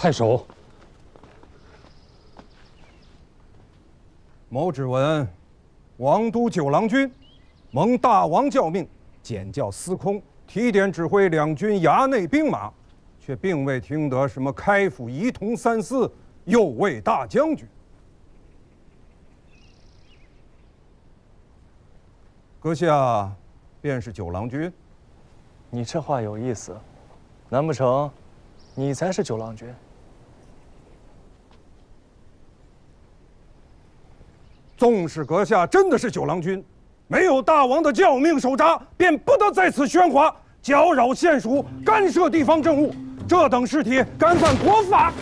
太守，某只闻王都九郎君蒙大王教命，检校司空，提点指挥两军衙内兵马，却并未听得什么开府仪同三司、右卫大将军。阁下便是九郎君？你这话有意思，难不成你才是九郎君？纵使阁下真的是九郎君，没有大王的教命手札，便不得在此喧哗，搅扰县属，干涉地方政务。这等事体，干犯国法。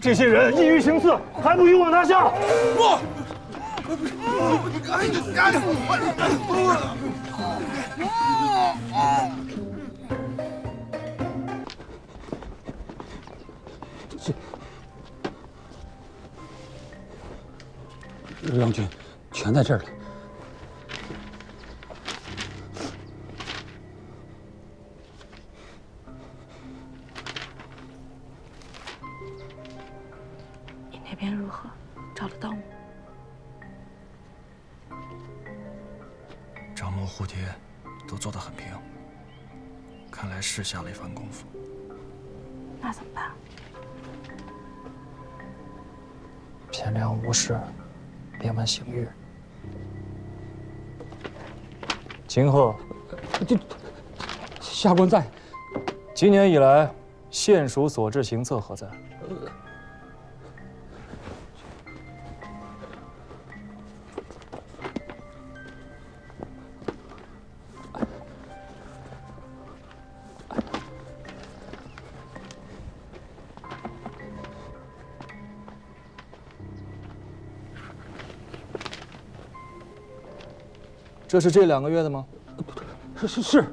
这些人异于行刺，还不与我拿下！不！郎君，全在这儿了。你那边如何？找得到吗？张某、蝴蝶都做得很平，看来是下了一番功夫。那怎么办？天亮无事，便问行日。秦贺，下官在。今年以来，县属所至行策何在？这是这2个月的吗？是。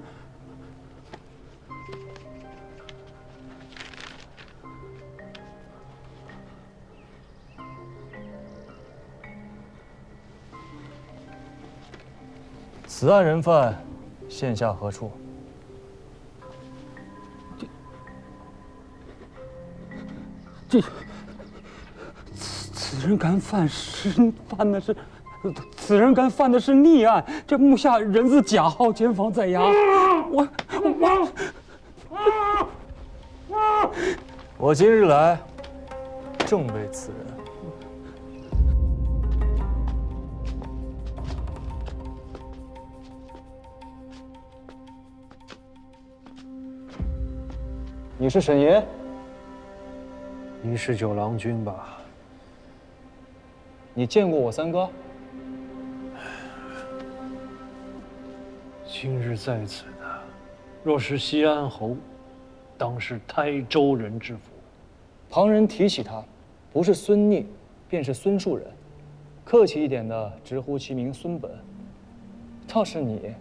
此案人犯，现下何处？此人敢犯此人敢犯的是逆案，这目下人自贾浩监房在押。我今日来，正为此人。你是沈爷？你是九郎君吧？你见过我三哥？今日在此的，若是西安侯，当是台州人之福。旁人提起他，不是孙逆，便是孙树人，客气一点的直呼其名孙本。倒是你，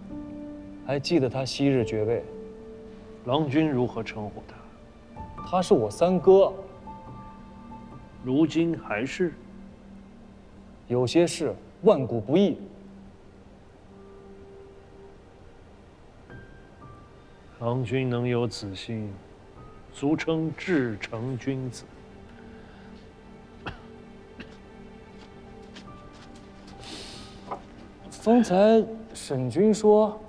还记得他昔日爵位？郎君如何称呼他？他是我三哥。如今还是？有些事万古不易。郎君能有此心，足称至诚君子。方才沈君说，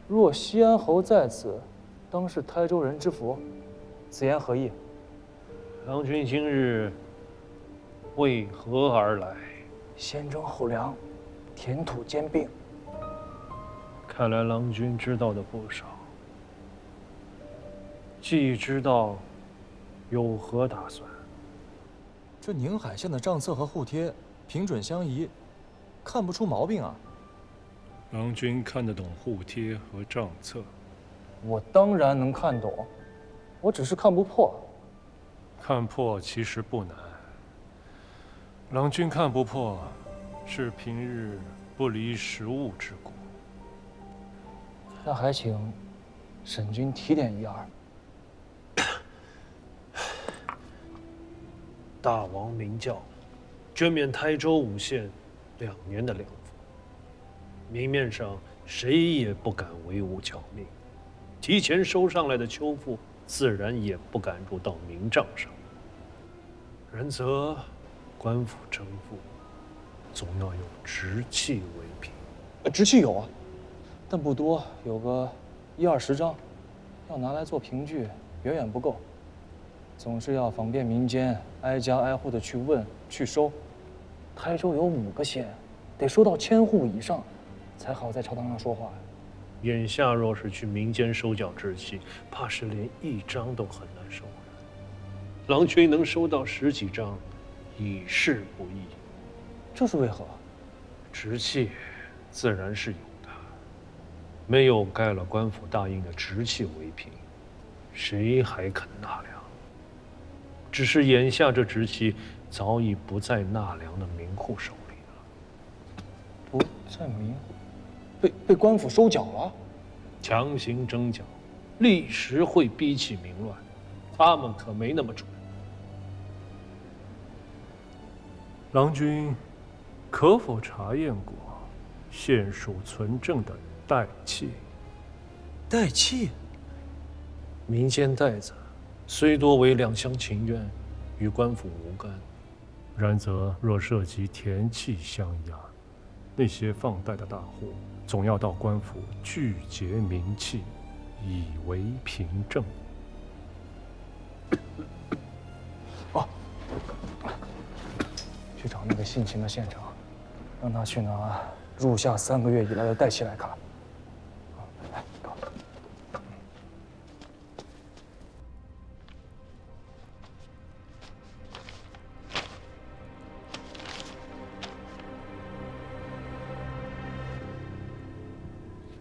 若西安侯在此，当是台州人之福，此言何意？郎君今日为何而来？先征后粮，填土兼并。看来郎君知道的不少。既知道，有何打算？这宁海县的账册和户贴平准相宜，看不出毛病啊。郎君看得懂户贴和账册？我当然能看懂，我只是看不破。看破其实不难。郎君看不破，是平日不离时务之故。那还请沈君提点一二。大王明教，捐免台州5县2年的粮赋，明面上谁也不敢违武剿命。提前收上来的秋赋，自然也不敢入到明账上。然则，官府征赋，总要用直气为凭。直气有啊，但不多，有个10-20张，要拿来做凭据，远远不够。总是要访遍民间，挨家挨户的去问去收。台州有5个县，得收到1000户以上，才好在朝堂上说话。眼下若是去民间收缴直气，怕是连1张都很难收了。郎君能收到10几张，已是不易。这是为何？直气自然是有的，没有盖了官府大印的直气为凭，谁还肯纳粮？只是眼下这直气早已不在纳粮的民户手里了。不在民户，被官府收缴了？强行征缴，立时会逼起民乱，他们可没那么蠢。郎君可否查验过县属存证的代契？代契？民间袋子虽多为两厢情愿，与官府无干。然则若涉及田契相押，那些放贷的大户总要到官府具结明契，以为凭证。去找那个姓秦的县长，让他去拿入夏3个月以来的代契来看。来，给我。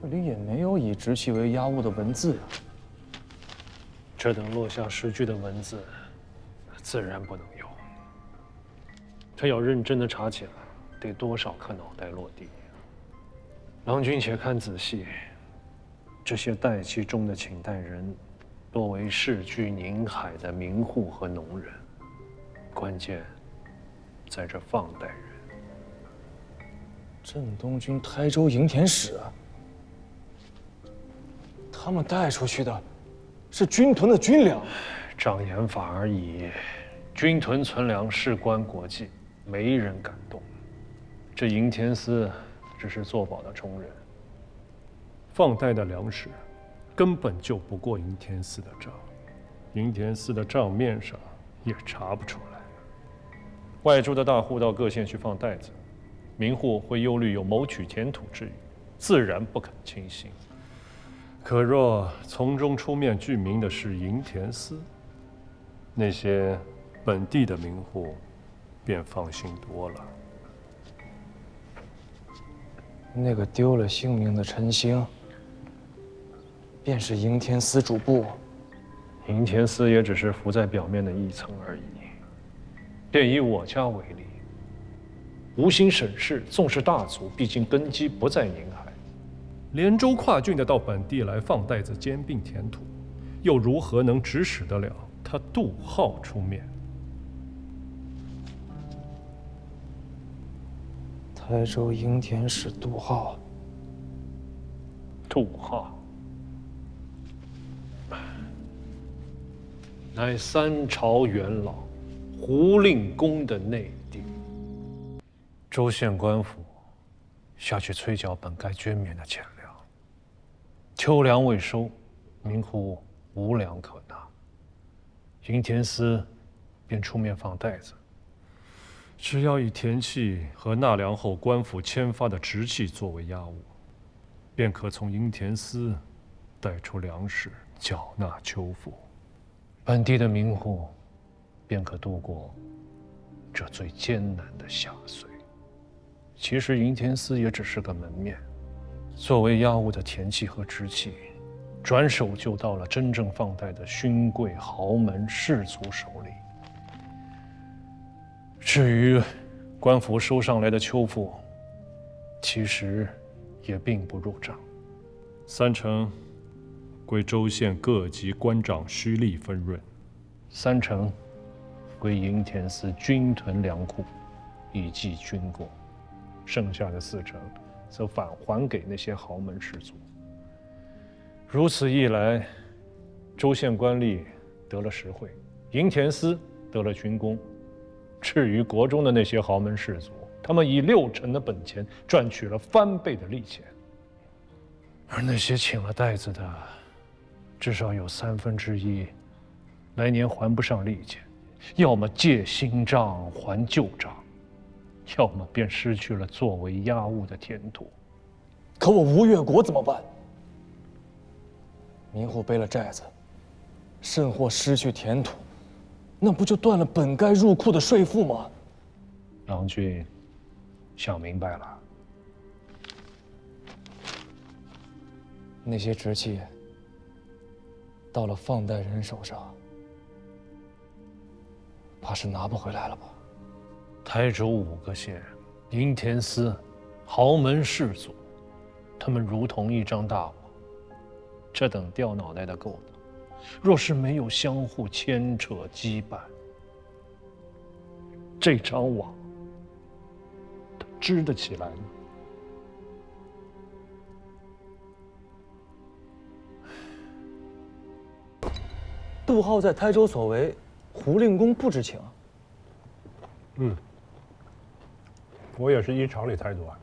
这里也没有以直气为押物的文字呀。这等落下10句的文字，自然不能有。他要认真的查起来，得多少颗脑袋落地。郎君且看仔细，这些代契中的请贷人，多为世居宁海的民户和农人，关键在这放贷人。镇东军台州营田使，他们带出去的是军屯的军粮。障眼法而已，军屯存粮事关国际，没人敢动。这营田司只是作保的充人，放贷的粮食根本就不过营田司的账，营田司的账面上也查不出来。外州的大户到各县去放袋子，民户会忧虑有谋取田土之虞，自然不肯轻信。可若从中出面具名的是营田司，那些本地的民户便放心多了。那个丢了性命的陈兴，便是营田司主簿。营田司也只是浮在表面的一层而已。便以我家为例，无心审视，纵是大族，毕竟根基不在宁海。连州跨郡的到本地来放袋子兼并田土，又如何能指使得了他杜浩出面？台州营田使杜浩，杜浩乃3朝元老胡令公的内弟，州县官府下去催缴本该捐免的钱粮，秋粮未收，民户无粮可拿，营田司便出面放袋子。只要以田契和纳粮后官府签发的直契作为押物，便可从营田司贷出粮食缴纳秋赋，本地的民户便可度过这最艰难的夏岁。其实营田司也只是个门面，作为押物的田契和直契，转手就到了真正放贷的勋贵豪门士族手里。至于官府收上来的秋赋，其实也并不入账，3成归州县各级官长虚吏分润，3成归营田司军屯粮库以计军过，剩下的4成则返还给那些豪门士族。如此一来，州县官吏得了实惠，营田司得了军功。至于国中的那些豪门士族，他们以60%的本钱赚取了翻倍的利钱，而那些请了袋子的，至少有1/3来年还不上利钱，要么借新账还旧账，要么便失去了作为押务的田土。可我吴越国怎么办？民户背了债子，甚或失去田土，那不就断了本该入库的税赋吗？郎君想明白了。那些直系到了放贷人手上，怕是拿不回来了吧？台州5个县，营田司，豪门士族，他们如同一张大网，这等掉脑袋的勾当，若是没有相互牵扯羁绊，这张网它织得起来吗？杜浩在台州所为，胡令公不知情。我也是依常理裁断。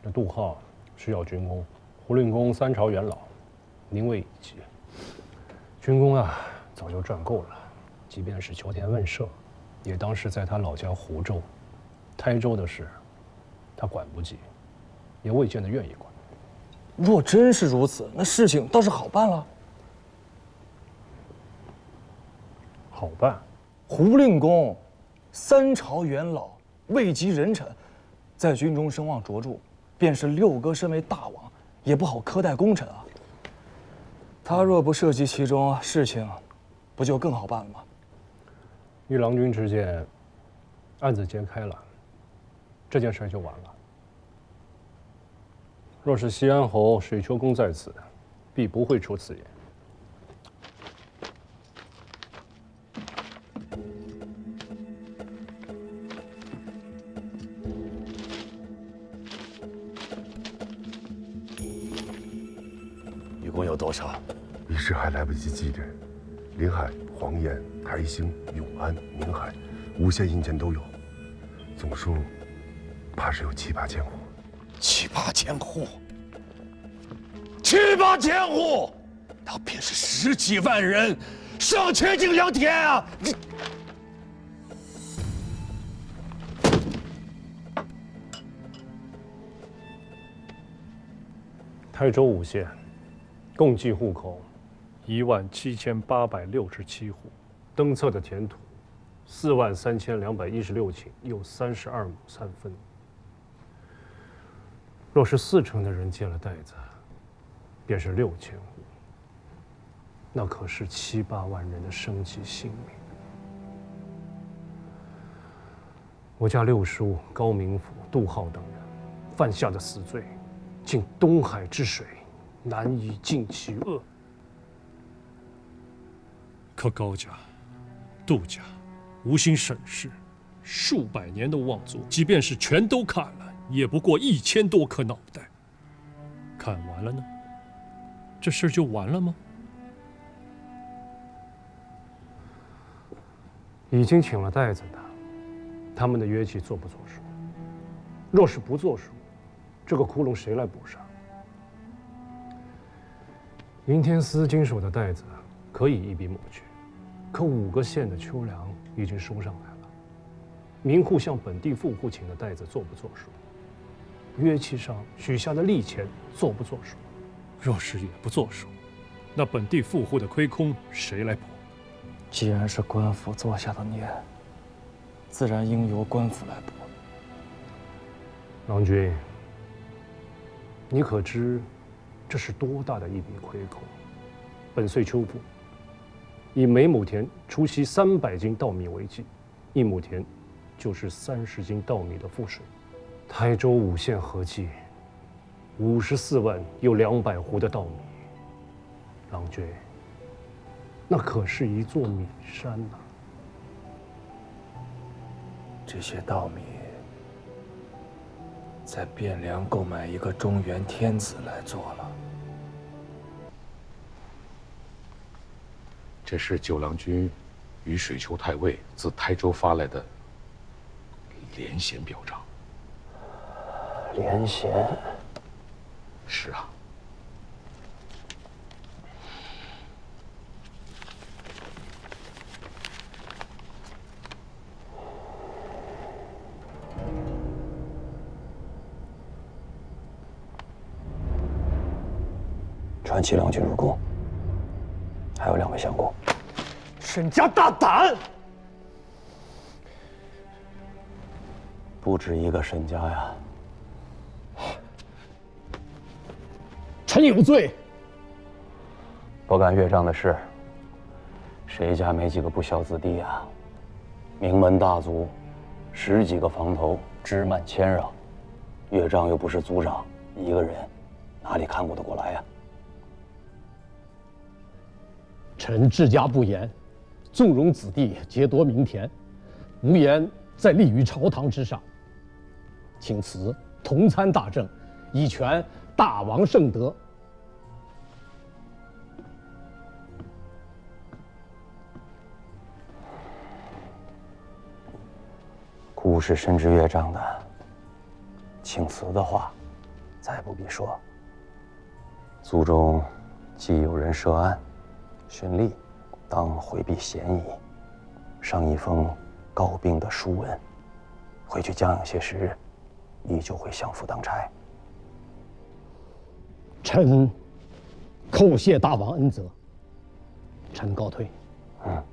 这杜浩是要军功，胡令公3朝元老，名位已极。军功啊，早就赚够了。即便是求田问舍，也当是在他老家湖州。台州的事，他管不及，也未见得愿意管。若真是如此，那事情倒是好办了。好办。胡令公3朝元老，位极人臣，在军中声望卓著，便是6哥身为大王，也不好苛待功臣啊。他若不涉及其中，事情不就更好办了吗？依郎君之见，案子揭开了，这件事就完了。若是西安侯水丘公在此，必不会出此言。一共有多少？一时还来不及计点。临海、黄岩、台兴、永安、宁海，5县印钱都有，总数怕是有7、8千户。7、8千户，7、8千户，那便是10几万人，上千顷良田啊！台州5县，共计户口17867户，登册的田土43216顷，又32亩3分。若是40%的人借了袋子，便是6000户，那可是7、8万人的生计性命。我家六叔高明甫、杜浩等人犯下的死罪，竟东海之水难以尽其恶。可高家、杜家无心审视，数百年的望族，即便是全都砍了，也不过1000多颗脑袋。砍完了呢？这事就完了吗？已经请了袋子的，他们的约期作不作数？若是不作数，这个窟窿谁来补上？营田司经手的袋子可以一笔抹去，可5个县的秋粮已经收上来了。民户向本地富户请的袋子作不作数？约期上许下的利钱作不作数？若是也不作数，那本地富户的亏空谁来补？既然是官府做下的孽，自然应由官府来补。郎君，你可知这是多大的一笔亏空？本岁秋赋，以每亩田除息300斤稻米为计，1亩田就是30斤稻米的赋税。台州5县合计54万又200斛的稻米，郎君，那可是一座米山呐！这些稻米在汴梁购买一个中原天子来做了。这是九郎君与水丘太尉自台州发来的连衔表彰。连衔？是啊。传齐郎君入宫，还有2位相公。沈家大胆！不止一个沈家呀！臣有罪。不干岳丈的事，谁家没几个不孝子弟啊？名门大族，10几个房头，枝蔓牵绕，岳丈又不是族长，一个人哪里看顾得过来呀？臣治家不严，纵容子弟劫夺民田，无言在立于朝堂之上。请辞同参大政，以全大王圣德。故事深知岳丈的，请辞的话，再不必说。族中既有人涉案，循例当回避嫌疑，上一封告病的书文，回去将养些时日，你就会相府当差。臣叩谢大王恩泽，臣告退。嗯。